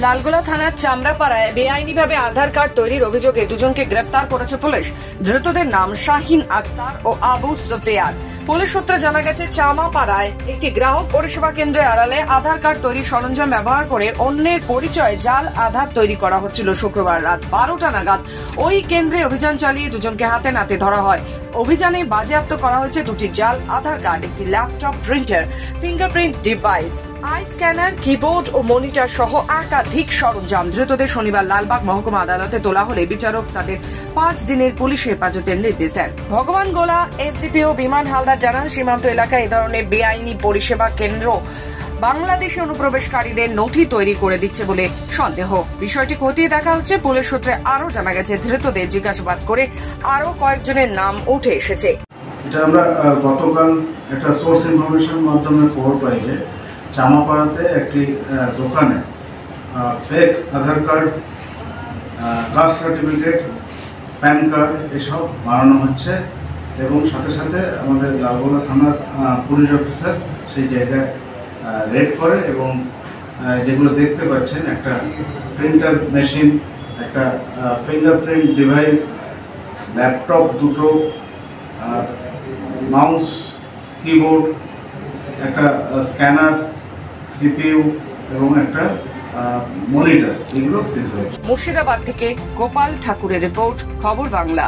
লালগোলা থানার চামড়াপাড়ায় বেআইনিভাবে আধার কার্ড তৈরির অভিযোগে দুজনকে গ্রেফতার করেছে পুলিশ। ধৃতদের নাম শাহিন আক্তার ও আবু সুফিয়ান। পুলিশ সূত্রে জানা গেছে, চামাপাড়ায় একটি গ্রাহক পরিষেবা কেন্দ্রের আড়ালে আধার কার্ড তৈরির সরঞ্জাম ব্যবহার করে অন্যের পরিচয়ে জাল আধার তৈরি করা হচ্ছিল। শুক্রবার রাত 12টা নাগাদ ওই কেন্দ্রে অভিযান চালিয়ে দুজনকে হাতে নাতে ধরা হয়। অভিযানে বাজেয়াপ্ত করা হয়েছে দুটি জাল আধার কার্ড, একটি laptop, printer, fingerprint device, eye scanner, keyboard ও মনিটর সহ একাধিক সরঞ্জাম। ধৃতদের শনিবার লালবাগ মহকুমা আদালতে তোলা হলে বিচারক তাদের 5 দিনের পুলিশ হেফাজতের নির্দেশ দেন। ভগবান গোলা এসডিপিও বিমান হালদার জানান, সীমান্ত এলাকায় এই ধরনের বেআইনি পরিষেবা কেন্দ্র বাংলাদেশি অনুপ্রবেশকারীদের নথি তৈরি করে দিচ্ছে বলে সন্দেহ। বিষয়টি খতিয়ে দেখা হচ্ছে। পুলিশ সূত্রে আরো জানা গেছে, ধৃতদের জিজ্ঞাসাবাদ করে আরো কয়েকজনের নাম উঠে এসেছে। এটা আমরা গতকাল একটা সোর্স ইনফরমেশন মাধ্যমে খবর পাই যে চামাপাড়াতে একটি দোকানে fake Aadhaar card, caste certificate, PAN card এসব বানানো হচ্ছে এবং সাথে সাথে আমাদের লালগোলা থানার পুলিশ অফিসার সেই জায়গায় রেড করে এবং যেগুলো দেখতে পাচ্ছেন, একটা প্রিন্টার মেশিন, একটা ফিঙ্গারপ্রিন্ট ডিভাইস, ল্যাপটপ দুটো, মাউস, কিবোর্ড, একটা স্ক্যানার, সিপিইউ এবং একটা মনিটর, এগুলো সিজ হয়েছে। মুর্শিদাবাদ থেকে গোপাল ঠাকুরের রিপোর্ট, খবর বাংলা।